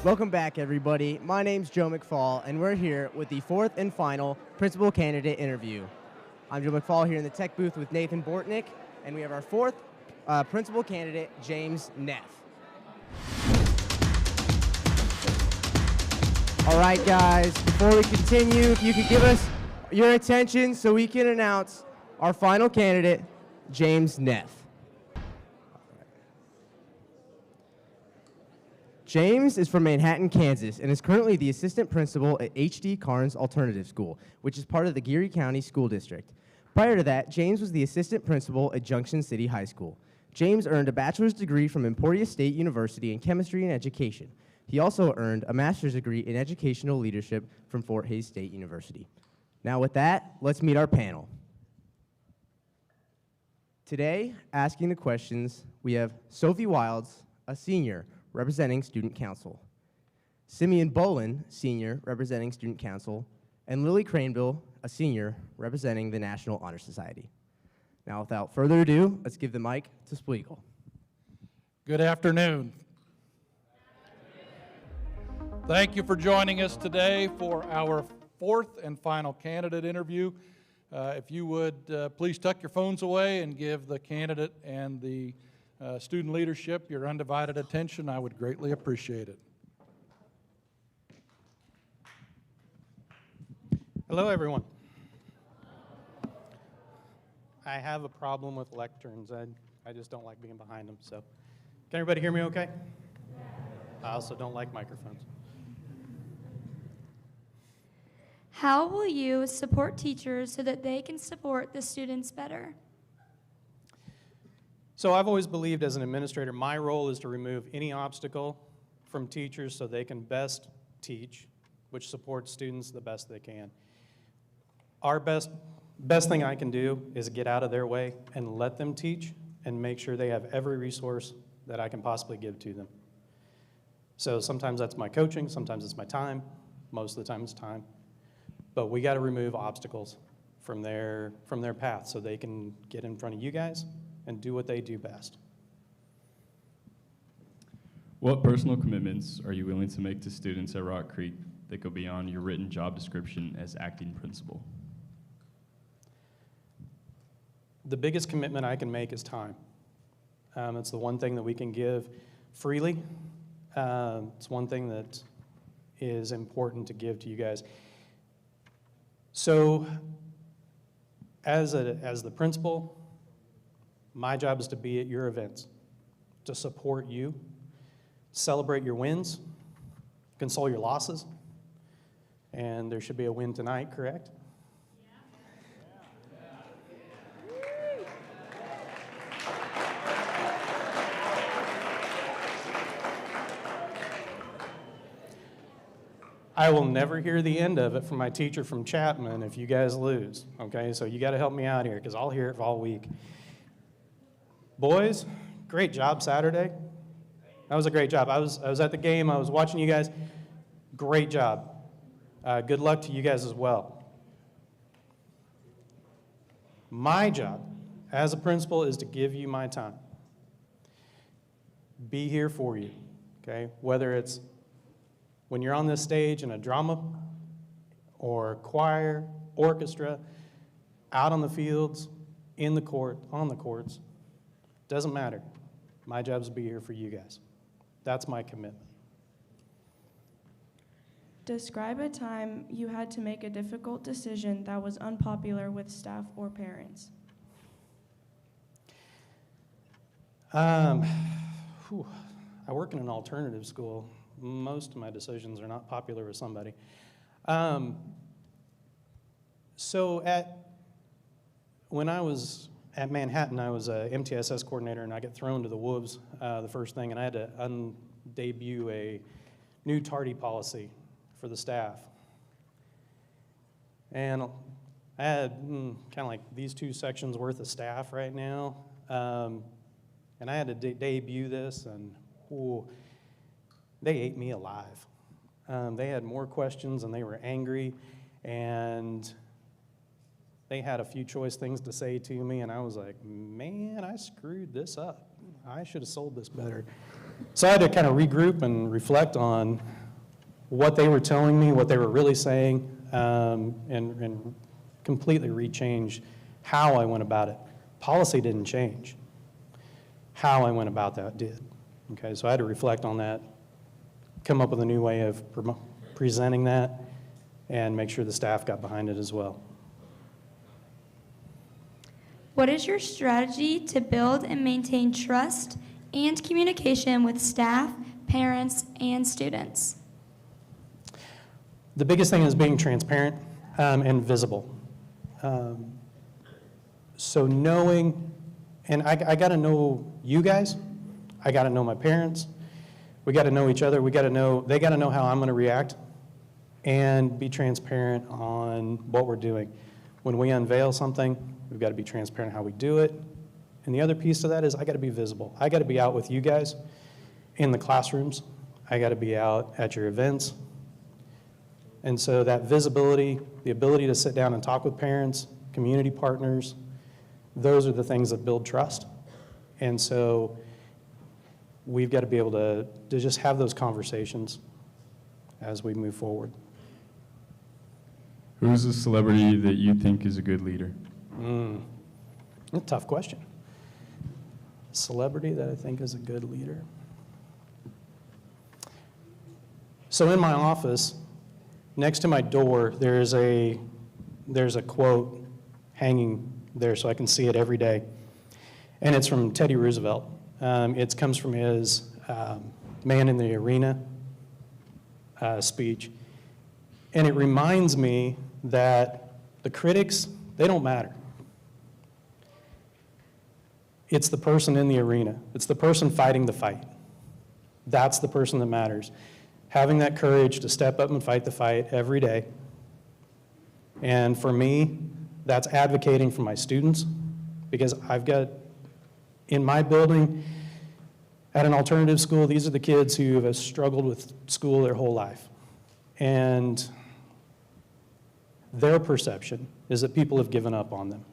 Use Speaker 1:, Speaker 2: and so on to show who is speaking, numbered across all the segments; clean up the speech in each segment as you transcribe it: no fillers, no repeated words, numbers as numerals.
Speaker 1: Welcome back, everybody. My name's Joe McFall, and we're here with the fourth and final principal candidate interview. I'm Joe McFall here in the tech booth with Nathan Bortnick, and we have our fourth principal candidate, James Neff. All right, guys, before we continue, if you could give us your attention so we can announce our final candidate, James Neff. James is from Manhattan, Kansas, and is currently the assistant principal at H.D. Carnes Alternative School, which is part of the Geary County School District. Prior to that, James was the assistant principal at Junction City High School. James earned a bachelor's degree from Emporia State University in chemistry and education. He also earned a master's degree in educational leadership from Fort Hays State University. Now with that, let's meet our panel. Today, asking the questions, we have Sophie Wilds, a senior, representing Student Council, Simeon Bolin, senior, representing Student Council, and Lily Craneville, a senior, representing the National Honor Society. Now, without further ado, let's give the mic to Spiegel.
Speaker 2: Good afternoon. Thank you for joining us today for our fourth and final candidate interview. If you would please tuck your phones away and give the candidate and the student leadership your undivided attention, I would greatly appreciate it.
Speaker 3: Hello, everyone. I have a problem with lecterns. I just don't like being behind them. So, can everybody hear me okay? I also don't like microphones.
Speaker 4: How will you support teachers so that they can support the students better?
Speaker 3: So I've always believed as an administrator, my role is to remove any obstacle from teachers so they can best teach, which supports students the best they can. Our best thing I can do is get out of their way and let them teach and make sure they have every resource that I can possibly give to them. So sometimes that's my coaching, sometimes it's my time, most of the time it's time. But we got to remove obstacles from their path so they can get in front of you guys and do what they do best.
Speaker 5: What personal commitments are you willing to make to students at Rock Creek that go beyond your written job description as acting principal?
Speaker 3: The biggest commitment I can make is time. It's the one thing that we can give freely. It's one thing that is important to give to you guys. So as the principal, my job is to be at your events, to support you, celebrate your wins, console your losses, and there should be a win tonight, correct? I will never hear the end of it from my teacher from Chapman if you guys lose, okay? So you got to help me out here because I'll hear it all week. Boys, great job Saturday. That was a great job. I was at the game. I was watching you guys. Great job. Good luck to you guys as well. My job as a principal is to give you my time. Be here for you, okay? Whether it's when you're on this stage in a drama or choir, orchestra, out on the fields, in the court, on the courts, doesn't matter. My job is to be here for you guys. That's my commitment.
Speaker 6: Describe a time you had to make a difficult decision that was unpopular with staff or parents.
Speaker 3: I work in an alternative school. Most of my decisions are not popular with somebody. When I was at Manhattan, I was a MTSS coordinator, and I got thrown to the wolves the first thing, and I had to debut a new tardy policy for the staff. And I had kind of like these 2 sections worth of staff right now, and I had to debut this, and they ate me alive. They had more questions, and they were angry, and they had a few choice things to say to me, and I was like, man, I screwed this up. I should have sold this better. So I had to kind of regroup and reflect on what they were telling me, what they were really saying, and completely rechange how I went about it. Policy didn't change. How I went about that did. Okay, so I had to reflect on that, come up with a new way of presenting that, and make sure the staff got behind it as well.
Speaker 4: What is your strategy to build and maintain trust and communication with staff, parents, and students?
Speaker 3: The biggest thing is being transparent and visible. So knowing, and I got to know you guys, I got to know my parents, we got to know each other, they got to know how I'm going to react, and be transparent on what we're doing. When we unveil something, we've got to be transparent how we do it. And the other piece of that is I got to be visible. I got to be out with you guys in the classrooms. I got to be out at your events. And so that visibility, the ability to sit down and talk with parents, community partners, those are the things that build trust. And so we've got to be able to just have those conversations as we move forward.
Speaker 5: Who's a celebrity that you think is a good leader?
Speaker 3: A tough question. Celebrity that I think is a good leader. So in my office, next to my door, there's a quote hanging there so I can see it every day. And it's from Teddy Roosevelt. It comes from his Man in the Arena speech. And it reminds me that the critics, they don't matter. It's the person in the arena. It's the person fighting the fight. That's the person that matters. Having that courage to step up and fight the fight every day. And for me, that's advocating for my students, because I've got, in my building, at an alternative school, these are the kids who have struggled with school their whole life. And their perception is that people have given up on them.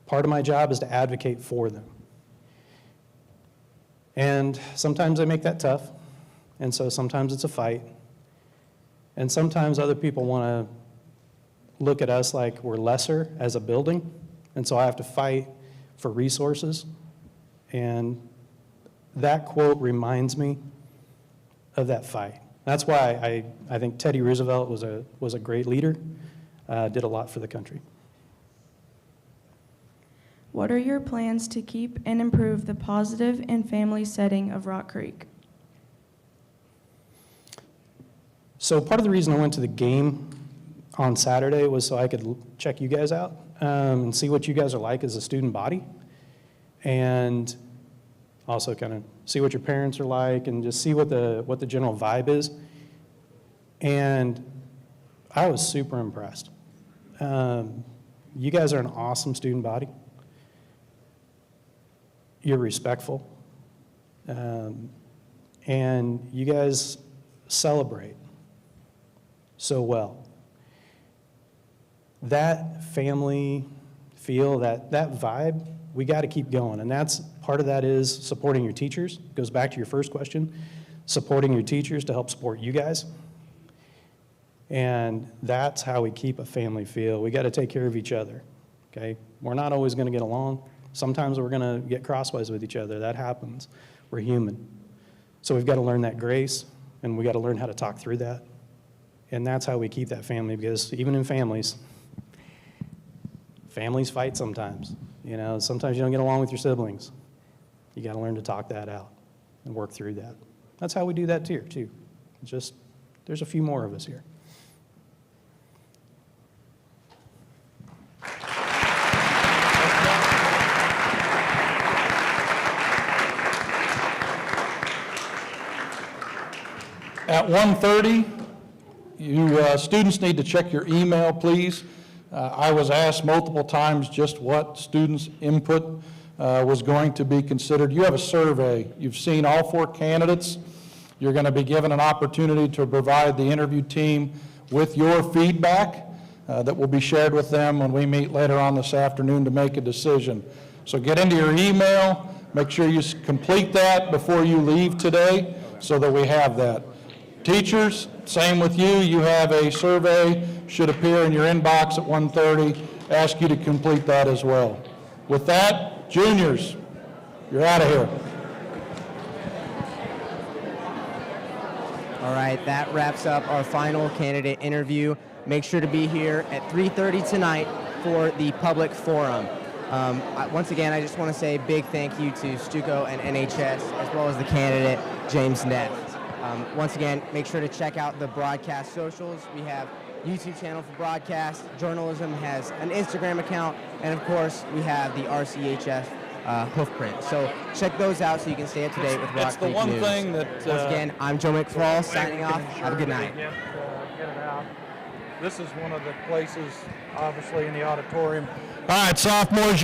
Speaker 3: Part of my job is to advocate for them. And sometimes I make that tough, and so sometimes it's a fight. And sometimes other people want to look at us like we're lesser as a building, and so I have to fight for resources. And that quote reminds me of that fight. That's why I think Teddy Roosevelt was a great leader, did a lot for the country.
Speaker 6: What are your plans to keep and improve the positive and family setting of Rock Creek?
Speaker 3: So part of the reason I went to the game on Saturday was so I could check you guys out and see what you guys are like as a student body, and also kind of see what your parents are like and just see what the general vibe is. And I was super impressed. You guys are an awesome student body. You're respectful, and you guys celebrate so well. That family feel, that vibe, we got to keep going, and that's part of that is supporting your teachers. It goes back to your first question, supporting your teachers to help support you guys. And that's how we keep a family feel. We got to take care of each other, okay? We're not always going to get along. Sometimes we're going to get crosswise with each other. That happens. We're human. So we've got to learn that grace, and we got to learn how to talk through that. And that's how we keep that family, because even in families fight sometimes. You know, sometimes you don't get along with your siblings. You got to learn to talk that out and work through that. That's how we do that here, too. Just, there's a few more of us here.
Speaker 2: At 1:30, you students need to check your email, please. I was asked multiple times just what students' input was going to be considered. You have a survey. You've seen all 4 candidates. You're going to be given an opportunity to provide the interview team with your feedback that will be shared with them when we meet later on this afternoon to make a decision. So get into your email, Make sure you complete that before you leave today so that we have that. Teachers, same with you. You have a survey, should appear in your inbox at 1:30. Ask you to complete that as well. With that, juniors, you're out of here.
Speaker 1: All right, that wraps up our final candidate interview. Make sure to be here at 3:30 tonight for the public forum. Once again, I just want to say a big thank you to Stuco and NHS, as well as the candidate, James Neff. Once again, make sure to check out the broadcast socials. We have YouTube channel for broadcast, journalism has an Instagram account, and of course, we have the RCHS hoofprint. So check those out so you can stay up to date with Rock
Speaker 2: It's the
Speaker 1: Creek
Speaker 2: one
Speaker 1: News.
Speaker 2: thing that...
Speaker 1: Once again, I'm Joe McFall, signing off. Have a good night.
Speaker 2: Get it out. This is one of the places, obviously, in the auditorium. All right, sophomores,